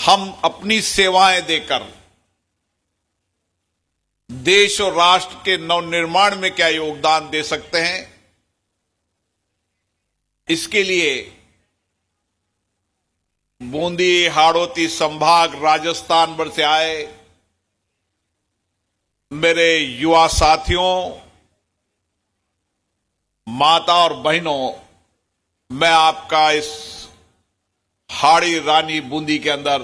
हम अपनी सेवाएं देकर देश और राष्ट्र के नवनिर्माण में क्या योगदान दे सकते हैं, इसके लिए बूंदी, हाड़ौती संभाग, राजस्थान भर से आए मेरे युवा साथियों, माता और बहनों, मैं आपका इस हाड़ी रानी बूंदी के अंदर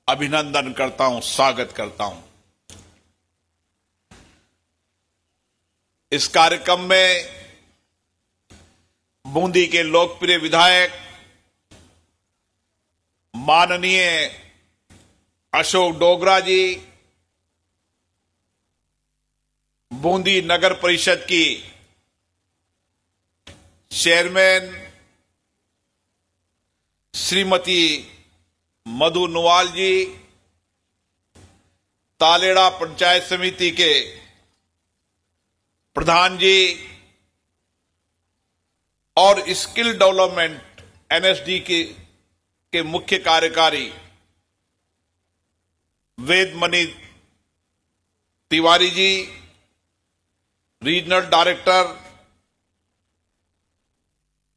अभिनंदन करता हूं, स्वागत करता हूं। इस कार्यक्रम में बूंदी के लोकप्रिय विधायक माननीय अशोक डोगरा जी, बूंदी नगर परिषद की चेयरमैन श्रीमती मधु नवाल जी, तालेड़ा पंचायत समिति के प्रधान जी और स्किल डेवलपमेंट एनएसडी के मुख्य कार्यकारी वेदमणि तिवारी जी, रीजनल डायरेक्टर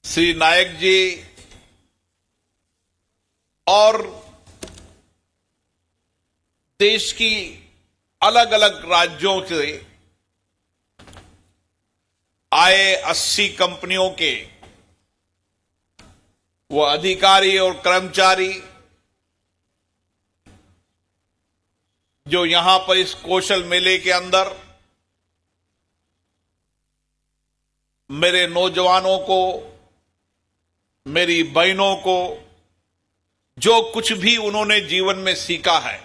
श्री नायक जी और देश की अलग अलग राज्यों से आए 80 कंपनियों के वो अधिकारी और कर्मचारी जो यहां पर इस कौशल मेले के अंदर मेरे नौजवानों को, मेरी बहनों को जो कुछ भी उन्होंने जीवन में सीखा है,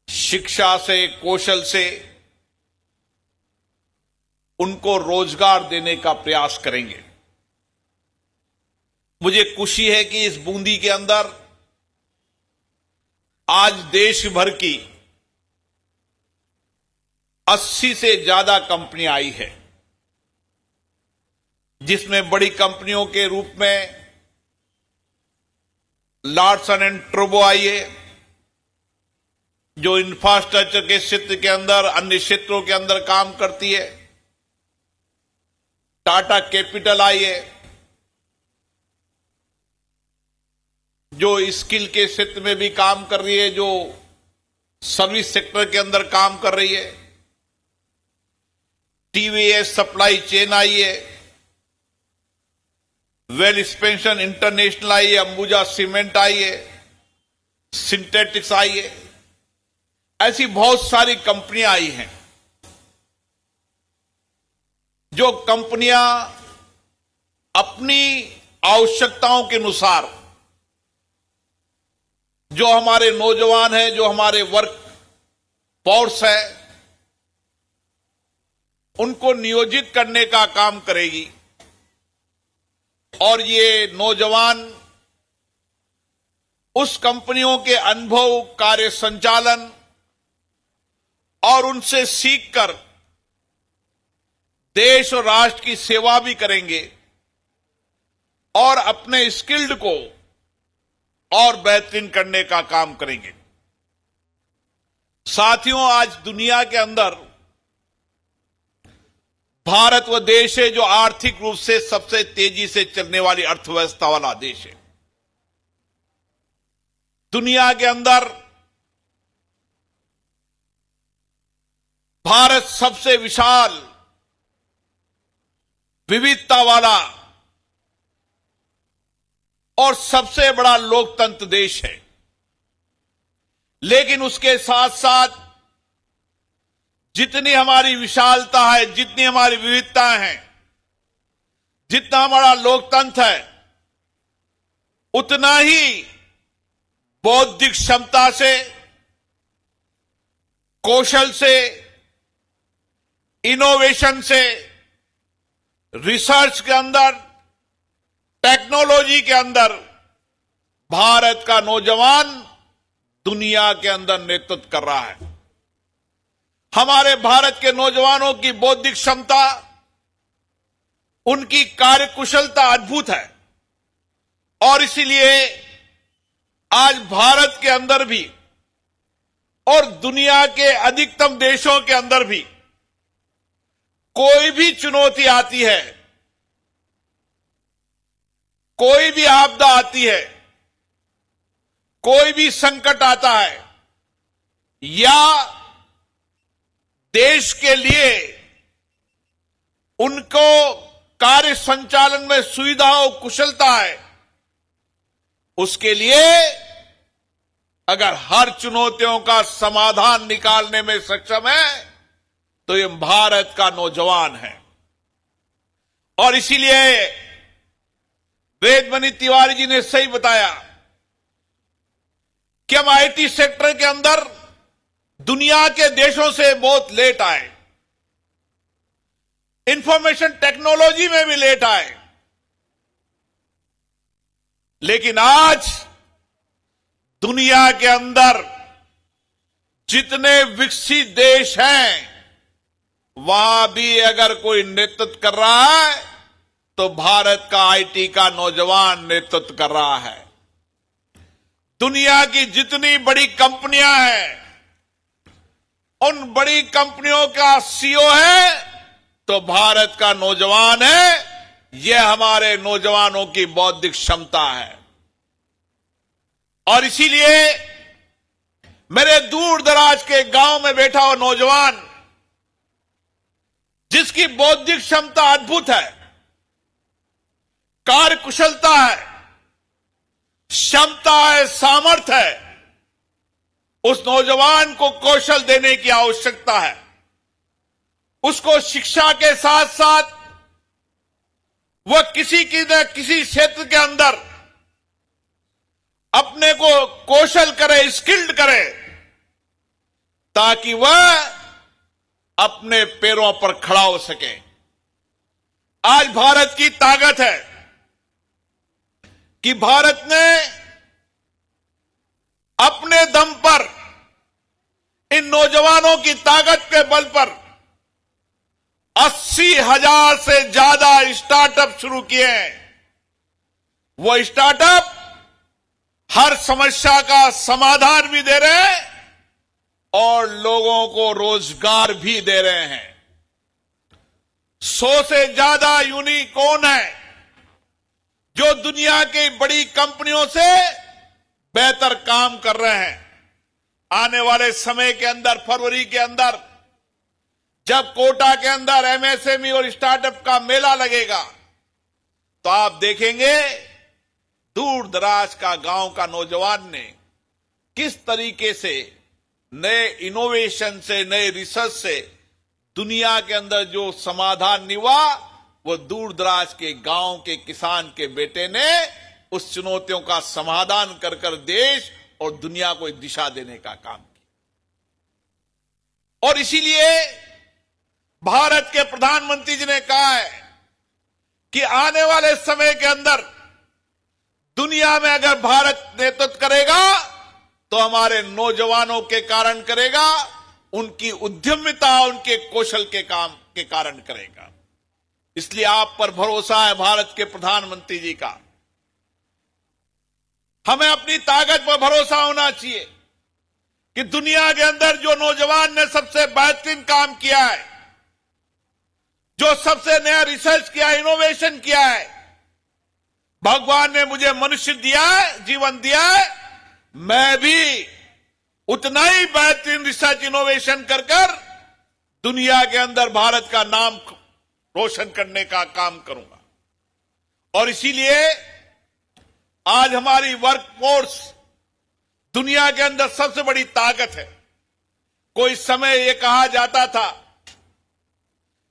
शिक्षा से, कौशल से, उनको रोजगार देने का प्रयास करेंगे। मुझे खुशी है कि इस बूंदी के अंदर आज देश भर की 80 से ज्यादा कंपनी आई है, जिसमें बड़ी कंपनियों के रूप में लार्सन एंड टूब्रो आई है, जो इंफ्रास्ट्रक्चर के क्षेत्र के अंदर, अन्य क्षेत्रों के अंदर काम करती है। टाटा कैपिटल आई है, जो स्किल के क्षेत्र में भी काम कर रही है, जो सर्विस सेक्टर के अंदर काम कर रही है। टीवीएस सप्लाई चेन आई है, वेल स्पेंशन इंटरनेशनल आई है, अंबुजा सीमेंट आई है, सिंथेटिक्स आई है। ऐसी बहुत सारी कंपनियां आई हैं, जो कंपनियां अपनी आवश्यकताओं के अनुसार जो हमारे नौजवान हैं, जो हमारे वर्क फोर्स है, उनको नियोजित करने का काम करेगी। और ये नौजवान उस कंपनियों के अनुभव, कार्य संचालन और उनसे सीखकर देश और राष्ट्र की सेवा भी करेंगे और अपने स्किल्ड को और बेहतरीन करने का काम करेंगे। साथियों, आज दुनिया के अंदर भारत वह देश है जो आर्थिक रूप से सबसे तेजी से चलने वाली अर्थव्यवस्था वाला देश है। दुनिया के अंदर भारत सबसे विशाल विविधता वाला और सबसे बड़ा लोकतंत्र देश है। लेकिन उसके साथ साथ जितनी हमारी विशालता है, जितनी हमारी विविधता है, जितना हमारा लोकतंत्र है, उतना ही बौद्धिक क्षमता से, कौशल से, इनोवेशन से, रिसर्च के अंदर, टेक्नोलॉजी के अंदर भारत का नौजवान दुनिया के अंदर नेतृत्व कर रहा है। हमारे भारत के नौजवानों की बौद्धिक क्षमता, उनकी कार्यकुशलता अद्भुत है और इसीलिए आज भारत के अंदर भी और दुनिया के अधिकतम देशों के अंदर भी कोई भी चुनौती आती है, कोई भी आपदा आती है, कोई भी संकट आता है या देश के लिए उनको कार्य संचालन में सुविधा और कुशलता है, उसके लिए अगर हर चुनौतियों का समाधान निकालने में सक्षम है तो ये भारत का नौजवान है। और इसीलिए वेदमणि तिवारी जी ने सही बताया कि हम आईटी सेक्टर के अंदर दुनिया के देशों से बहुत लेट आए, इंफॉर्मेशन टेक्नोलॉजी में भी लेट आए, लेकिन आज दुनिया के अंदर जितने विकसित देश हैं वहां भी अगर कोई नेतृत्व कर रहा है तो भारत का आईटी का नौजवान नेतृत्व कर रहा है। दुनिया की जितनी बड़ी कंपनियां हैं उन बड़ी कंपनियों का सीईओ है तो भारत का नौजवान है। यह हमारे नौजवानों की बौद्धिक क्षमता है। और इसीलिए मेरे दूर दराज के गांव में बैठा हुआ नौजवान जिसकी बौद्धिक क्षमता अद्भुत है, कार्य कुशलता है, क्षमता है, सामर्थ्य है, उस नौजवान को कौशल देने की आवश्यकता है। उसको शिक्षा के साथ साथ वह किसी न किसी क्षेत्र के अंदर अपने को कौशल करे, स्किल्ड करे, ताकि वह अपने पैरों पर खड़ा हो सके। आज भारत की ताकत है कि भारत ने अपने दम पर इन नौजवानों की ताकत के बल पर 80,000 से ज्यादा स्टार्टअप शुरू किए हैं। वो स्टार्टअप हर समस्या का समाधान भी दे रहे हैं और लोगों को रोजगार भी दे रहे हैं। 100 से ज्यादा यूनिकॉर्न है जो दुनिया की बड़ी कंपनियों से बेहतर काम कर रहे हैं। आने वाले समय के अंदर, फरवरी के अंदर, जब कोटा के अंदर एमएसएमई और स्टार्टअप का मेला लगेगा तो आप देखेंगे दूर दराज का गांव का नौजवान ने किस तरीके से नए इनोवेशन से, नए रिसर्च से दुनिया के अंदर जो समाधान निवा वो दूर दराज के गांव के किसान के बेटे ने उस चुनौतियों का समाधान कर कर देश और दुनिया को एक दिशा देने का काम किया। और इसीलिए भारत के प्रधानमंत्री जी ने कहा है कि आने वाले समय के अंदर दुनिया में अगर भारत नेतृत्व करेगा तो हमारे नौजवानों के कारण करेगा, उनकी उद्यमिता, उनके कौशल के काम के कारण करेगा। इसलिए आप पर भरोसा है भारत के प्रधानमंत्री जी का। हमें अपनी ताकत पर भरोसा होना चाहिए कि दुनिया के अंदर जो नौजवान ने सबसे बेहतरीन काम किया है, जो सबसे नया रिसर्च किया, इनोवेशन किया है, भगवान ने मुझे मनुष्य दिया है, जीवन दिया है, मैं भी उतना ही बेहतरीन रिसर्च इनोवेशन कर कर दुनिया के अंदर भारत का नाम रोशन करने का काम करूंगा। और इसीलिए आज हमारी वर्कफोर्स दुनिया के अंदर सबसे बड़ी ताकत है। कोई समय ये कहा जाता था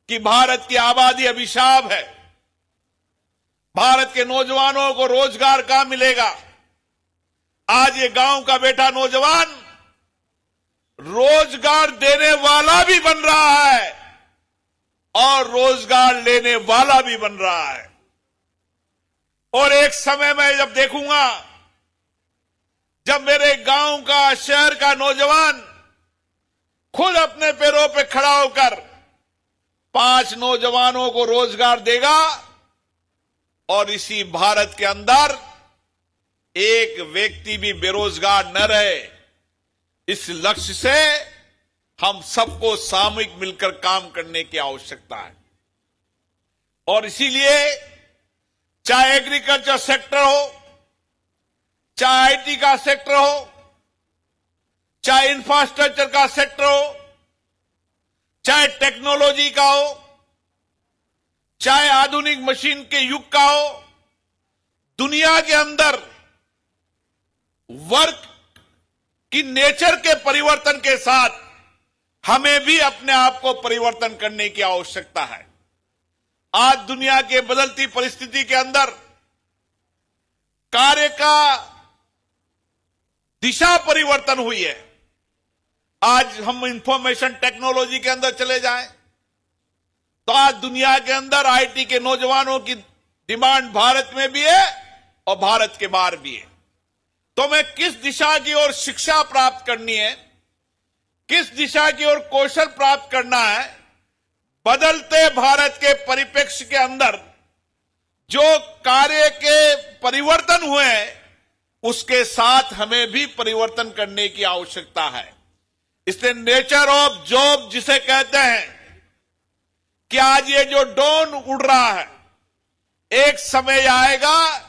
कि भारत की आबादी अभिशाप है, भारत के नौजवानों को रोजगार कहां मिलेगा। आज ये गांव का बेटा नौजवान रोजगार देने वाला भी बन रहा है और रोजगार लेने वाला भी बन रहा है। और एक समय में जब देखूंगा जब मेरे गांव का, शहर का नौजवान खुद अपने पैरों पे खड़ा होकर 5 नौजवानों को रोजगार देगा और इसी भारत के अंदर एक व्यक्ति भी बेरोजगार न रहे, इस लक्ष्य से हम सबको सामूहिक मिलकर काम करने की आवश्यकता है। और इसीलिए चाहे एग्रीकल्चर सेक्टर हो, चाहे आईटी का सेक्टर हो, चाहे इंफ्रास्ट्रक्चर का सेक्टर हो, चाहे टेक्नोलॉजी का हो, चाहे आधुनिक मशीन के युग का हो, दुनिया के अंदर वर्क की नेचर के परिवर्तन के साथ हमें भी अपने आप को परिवर्तन करने की आवश्यकता है। आज दुनिया के बदलती परिस्थिति के अंदर कार्य का दिशा परिवर्तन हुई है। आज हम इंफॉर्मेशन टेक्नोलॉजी के अंदर चले जाएं तो आज दुनिया के अंदर आईटी के नौजवानों की डिमांड भारत में भी है और भारत के बाहर भी है। तो मैं किस दिशा की ओर शिक्षा प्राप्त करनी है, किस दिशा की ओर कौशल प्राप्त करना है, बदलते भारत के परिप्रेक्ष्य के अंदर जो कार्य के परिवर्तन हुए हैं उसके साथ हमें भी परिवर्तन करने की आवश्यकता है। इसलिए नेचर ऑफ जॉब जिसे कहते हैं कि आज ये जो ड्रोन उड़ रहा है, एक समय आएगा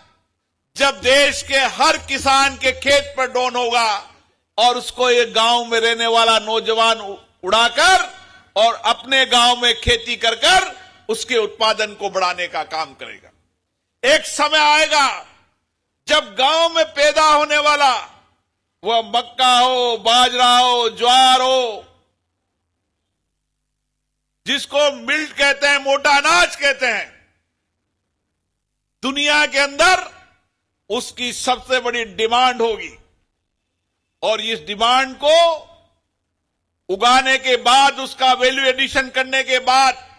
जब देश के हर किसान के खेत पर ड्रोन होगा और उसको ये गांव में रहने वाला नौजवान उड़ाकर और अपने गांव में खेती कर कर उसके उत्पादन को बढ़ाने का काम करेगा। एक समय आएगा जब गांव में पैदा होने वाला वह मक्का हो, बाजरा हो, ज्वार हो, जिसको मिल्ट कहते हैं, मोटा अनाज कहते हैं, दुनिया के अंदर उसकी सबसे बड़ी डिमांड होगी। और इस डिमांड को उगाने के बाद, उसका वैल्यू एडिशन करने के बाद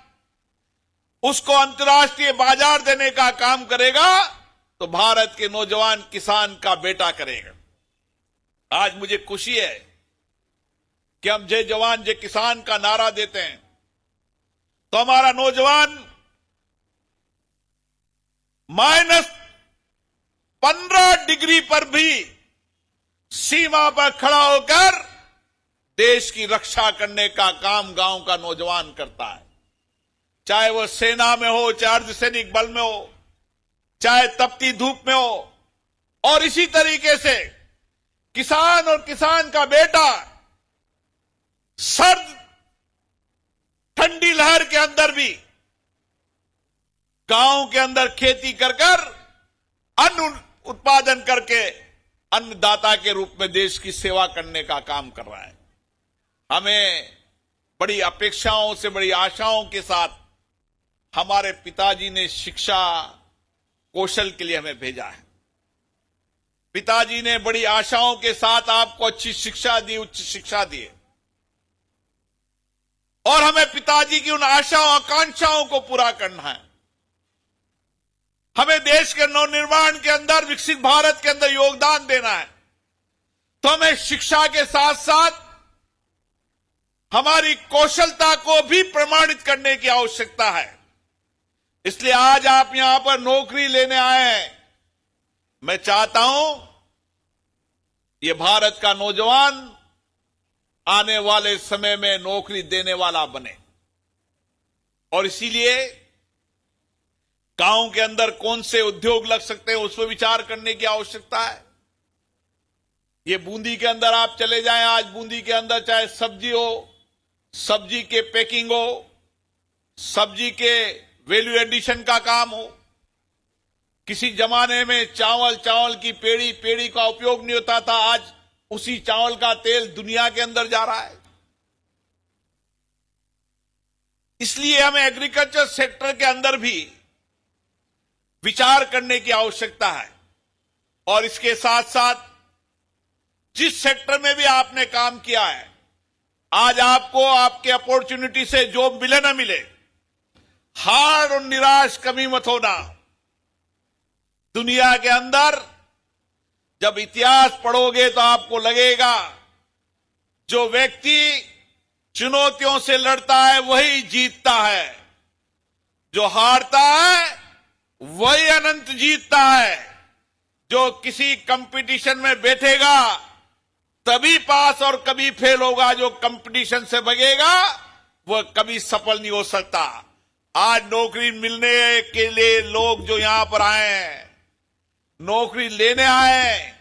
उसको अंतर्राष्ट्रीय बाजार देने का काम करेगा तो भारत के नौजवान किसान का बेटा करेगा। आज मुझे खुशी है कि हम जय जवान जय किसान का नारा देते हैं तो हमारा नौजवान -15 डिग्री पर भी सीमा पर खड़ा होकर देश की रक्षा करने का काम गांव का नौजवान करता है। चाहे वह सेना में हो, चाहे अर्धसैनिक बल में हो, चाहे तपती धूप में हो। और इसी तरीके से किसान और किसान का बेटा सर्द ठंडी लहर के अंदर भी गांव के अंदर खेती कर कर अन्न उत्पादन करके अन्नदाता के रूप में देश की सेवा करने का काम कर रहा है। हमें बड़ी अपेक्षाओं से, बड़ी आशाओं के साथ हमारे पिताजी ने शिक्षा कौशल के लिए हमें भेजा है। पिताजी ने बड़ी आशाओं के साथ आपको अच्छी शिक्षा दी, उच्च शिक्षा दी, और हमें पिताजी की उन आशाओं आकांक्षाओं को पूरा करना है। हमें देश के नवनिर्माण के अंदर, विकसित भारत के अंदर योगदान देना है। तो हमें शिक्षा के साथ साथ हमारी कौशलता को भी प्रमाणित करने की आवश्यकता है। इसलिए आज आप यहां पर नौकरी लेने आए हैं। मैं चाहता हूं ये भारत का नौजवान आने वाले समय में नौकरी देने वाला बने। और इसीलिए गांव के अंदर कौन से उद्योग लग सकते हैं उस पर विचार करने की आवश्यकता है। ये बूंदी के अंदर आप चले जाएं, आज बूंदी के अंदर चाहे सब्जी हो, सब्जी के पैकिंग हो, सब्जी के वैल्यू एडिशन का काम हो। किसी जमाने में चावल की पेड़ी का उपयोग नहीं होता था, आज उसी चावल का तेल दुनिया के अंदर जा रहा है। इसलिए हमें एग्रीकल्चर सेक्टर के अंदर भी विचार करने की आवश्यकता है। और इसके साथ साथ जिस सेक्टर में भी आपने काम किया है, आज आपको आपके अपॉर्चुनिटी से जॉब मिले ना मिले, हार और निराश कभी मत होना। दुनिया के अंदर जब इतिहास पढ़ोगे तो आपको लगेगा जो व्यक्ति चुनौतियों से लड़ता है वही जीतता है, जो हारता है वही अनंत जीतता है, जो किसी कंपटीशन में बैठेगा तभी पास और कभी फेल होगा, जो कंपटीशन से भगेगा वह कभी सफल नहीं हो सकता। आज नौकरी मिलने के लिए लोग जो यहां पर आए हैं, नौकरी लेने आए हैं,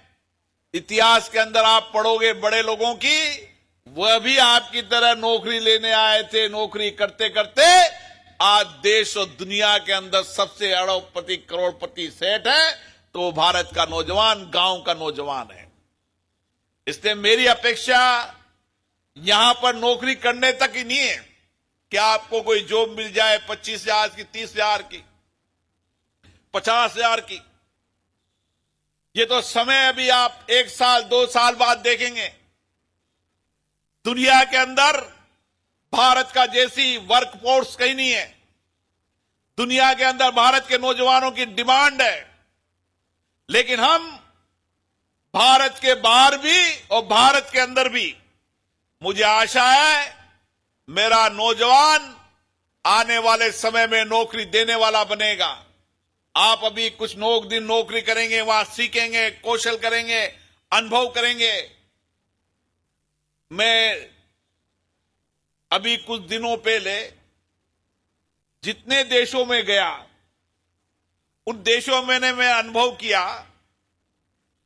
इतिहास के अंदर आप पढ़ोगे बड़े लोगों की, वह भी आपकी तरह नौकरी लेने आए थे। नौकरी करते करते आज देश और दुनिया के अंदर सबसे अरबपति करोड़पति सेठ है तो भारत का नौजवान, गांव का नौजवान है। इसलिए मेरी अपेक्षा यहां पर नौकरी करने तक ही नहीं है कि आपको कोई जॉब मिल जाए 25,000 की, 30,000 की, 50,000 की। ये तो समय अभी आप 1 साल 2 साल बाद देखेंगे। दुनिया के अंदर भारत का जैसी वर्कफोर्स कहीं नहीं है। दुनिया के अंदर भारत के नौजवानों की डिमांड है, लेकिन हम भारत के बाहर भी और भारत के अंदर भी, मुझे आशा है मेरा नौजवान आने वाले समय में नौकरी देने वाला बनेगा। आप अभी कुछ दिन नौकरी करेंगे, वहां सीखेंगे, कौशल करेंगे, अनुभव करेंगे। मैं अभी कुछ दिनों पहले जितने देशों में गया, उन देशों में मैं अनुभव किया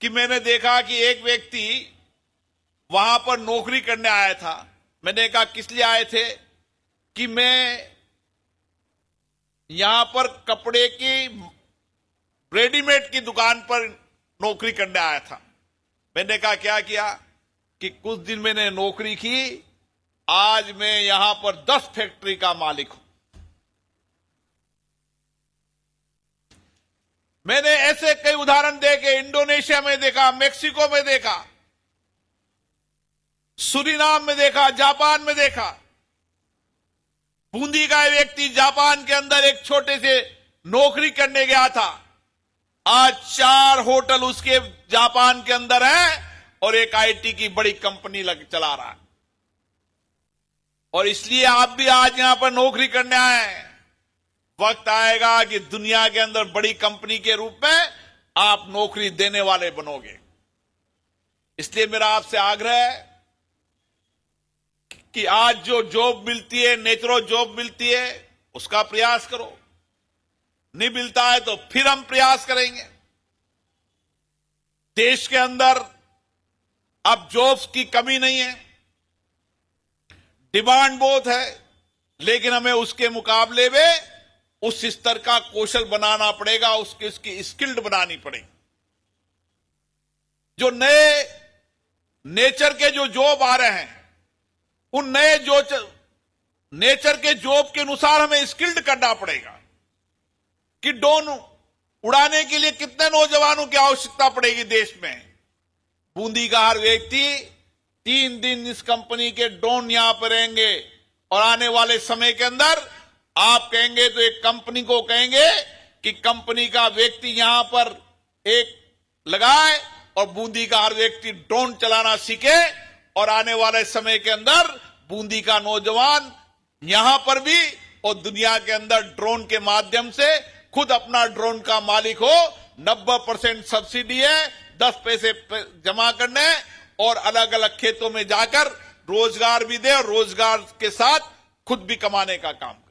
कि मैंने देखा कि एक व्यक्ति वहां पर नौकरी करने आया था। मैंने कहा किस लिए आए थे? कि मैं यहां पर कपड़े की रेडीमेड की दुकान पर नौकरी करने आया था। मैंने कहा क्या किया कि कुछ दिन मैंने नौकरी की, आज मैं यहां पर 10 फैक्ट्री का मालिक हूं। मैंने ऐसे कई उदाहरण देखे, इंडोनेशिया में देखा, मेक्सिको में देखा, सूरीनाम में देखा, जापान में देखा। बूंदी का व्यक्ति जापान के अंदर एक छोटे से नौकरी करने गया था, आज 4 होटल उसके जापान के अंदर है और एक आईटी की बड़ी कंपनी चला रहा है। और इसलिए आप भी आज यहां पर नौकरी करने आए हैं। वक्त आएगा कि दुनिया के अंदर बड़ी कंपनी के रूप में आप नौकरी देने वाले बनोगे। इसलिए मेरा आपसे आग्रह है कि आज जो जॉब मिलती है, नेचुरल जॉब मिलती है, उसका प्रयास करो। नहीं मिलता है तो फिर हम प्रयास करेंगे। देश के अंदर अब जॉब्स की कमी नहीं है, डिमांड बहुत है, लेकिन हमें उसके मुकाबले में उस स्तर का कौशल बनाना पड़ेगा, उसकी स्किल्ड बनानी पड़ेगी। जो नए नेचर के जो जॉब आ रहे हैं, उन नए जो नेचर के जॉब के अनुसार हमें स्किल्ड करना पड़ेगा कि ड्रोन उड़ाने के लिए कितने नौजवानों की आवश्यकता पड़ेगी देश में। बूंदी का हर व्यक्ति 3 दिन इस कंपनी के ड्रोन यहां पर रहेंगे और आने वाले समय के अंदर आप कहेंगे तो एक कंपनी को कहेंगे कि कंपनी का व्यक्ति यहां पर एक लगाए और बूंदी का हर व्यक्ति ड्रोन चलाना सीखे और आने वाले समय के अंदर बूंदी का नौजवान यहां पर भी और दुनिया के अंदर ड्रोन के माध्यम से खुद अपना ड्रोन का मालिक हो। 90% सब्सिडी है, 10 पैसे जमा करने और अलग अलग खेतों में जाकर रोजगार भी दे और रोजगार के साथ खुद भी कमाने का काम करे।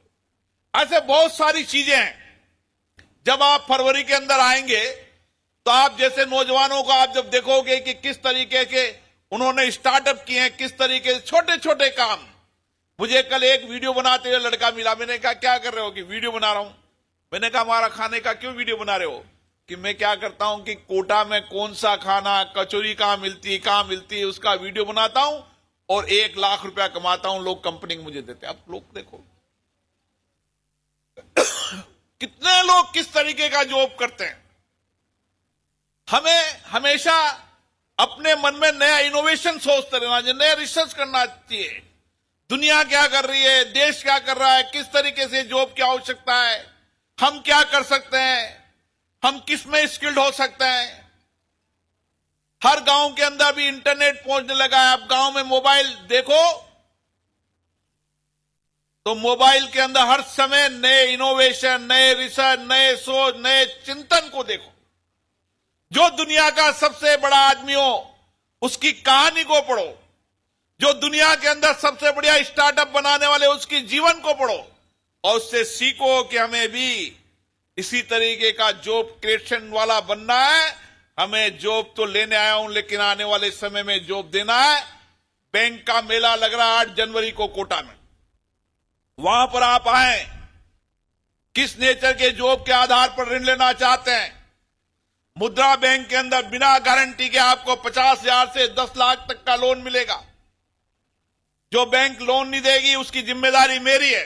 ऐसे बहुत सारी चीजें हैं। जब आप फरवरी के अंदर आएंगे तो आप जैसे नौजवानों को आप जब देखोगे कि किस तरीके के उन्होंने स्टार्टअप किए हैं, किस तरीके से छोटे छोटे काम। मुझे कल एक वीडियो बनाते हुए लड़का मिला, मैंने कहा क्या कर रहे हो? कि वीडियो बना रहा हूं। मैंने कहा हमारा खाने का क्यों वीडियो बना रहे हो? कि मैं क्या करता हूं कि कोटा में कौन सा खाना, कचौरी कहां मिलती है उसका वीडियो बनाता हूं और 1 लाख रुपया कमाता हूं, लोग कंपनी मुझे देते हैं। अब लोग देखो कितने लोग किस तरीके का जॉब करते हैं। हमें हमेशा अपने मन में नया इनोवेशन सोचते रहना चाहिए, नया रिसर्च करना चाहिए। दुनिया क्या कर रही है, देश क्या कर रहा है, किस तरीके से जॉब की आवश्यकता है, हम क्या कर सकते हैं, हम किस में स्किल्ड हो सकते हैं। हर गांव के अंदर भी इंटरनेट पहुंचने लगा है। आप गांव में मोबाइल देखो तो मोबाइल के अंदर हर समय नए इनोवेशन, नए रिसर्च, नए सोच, नए चिंतन को देखो। जो दुनिया का सबसे बड़ा आदमी हो उसकी कहानी को पढ़ो, जो दुनिया के अंदर सबसे बढ़िया स्टार्टअप बनाने वाले उसकी जीवन को पढ़ो और उससे सीखो कि हमें भी इसी तरीके का जॉब क्रिएशन वाला बनना है। हमें जॉब तो लेने आया हूं, लेकिन आने वाले समय में जॉब देना है। बैंक का मेला लग रहा है 8 जनवरी को कोटा में, वहां पर आप आए। किस नेचर के जॉब के आधार पर ऋण लेना चाहते हैं? मुद्रा बैंक के अंदर बिना गारंटी के आपको 50,000 से 10 लाख तक का लोन मिलेगा। जो बैंक लोन नहीं देगी उसकी जिम्मेदारी मेरी है।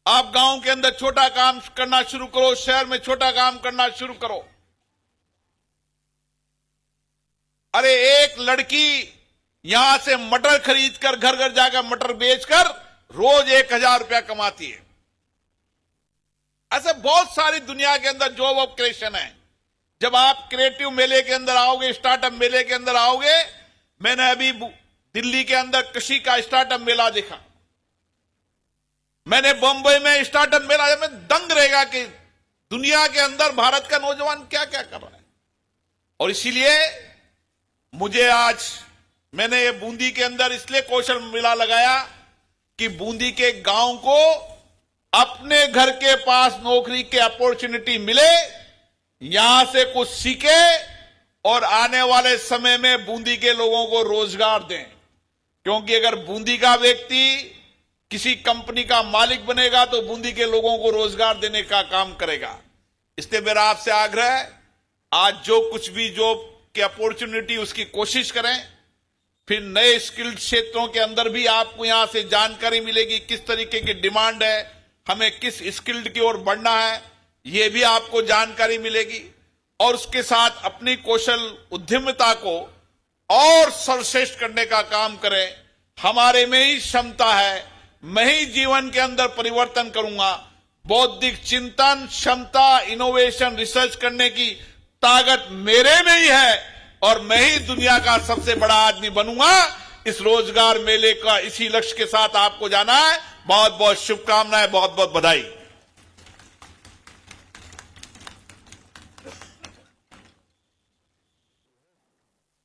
आप गांव के अंदर छोटा काम करना शुरू करो, शहर में छोटा काम करना शुरू करो। अरे एक लड़की यहां से मटर खरीदकर घर घर जाकर मटर बेचकर रोज 1,000 रुपया कमाती है। ऐसे बहुत सारी दुनिया के अंदर जॉब ऑफ क्रिएशन है। जब आप क्रिएटिव मेले के अंदर आओगे, स्टार्टअप मेले के अंदर आओगे, मैंने अभी दिल्ली के अंदर कृषि का स्टार्टअप मेला देखा, मैंने बंबई में स्टार्टअप मेला, में दंग रहेगा कि दुनिया के अंदर भारत का नौजवान क्या क्या कर रहा है। और इसीलिए मुझे आज मैंने ये बूंदी के अंदर इसलिए कौशल मेला लगाया कि बूंदी के गांव को अपने घर के पास नौकरी के अपॉर्चुनिटी मिले, यहां से कुछ सीखे और आने वाले समय में बूंदी के लोगों को रोजगार दें। क्योंकि अगर बूंदी का व्यक्ति किसी कंपनी का मालिक बनेगा तो बूंदी के लोगों को रोजगार देने का काम करेगा। इसलिए मेरा आपसे आग्रह है, आज जो कुछ भी जॉब की अपॉर्चुनिटी उसकी कोशिश करें। फिर नए स्किल्ड क्षेत्रों के अंदर भी आपको यहां से जानकारी मिलेगी, किस तरीके की डिमांड है, हमें किस स्किल्ड की ओर बढ़ना है, यह भी आपको जानकारी मिलेगी। और उसके साथ अपनी कौशल उद्यमिता को और सर्वश्रेष्ठ करने का काम करें। हमारे में ही क्षमता है, मैं ही जीवन के अंदर परिवर्तन करूंगा। बौद्धिक चिंतन, क्षमता, इनोवेशन, रिसर्च करने की ताकत मेरे में ही है और मैं ही दुनिया का सबसे बड़ा आदमी बनूंगा। इस रोजगार मेले का इसी लक्ष्य के साथ आपको जाना है। बहुत बहुत शुभकामनाएं, बहुत बहुत बधाई।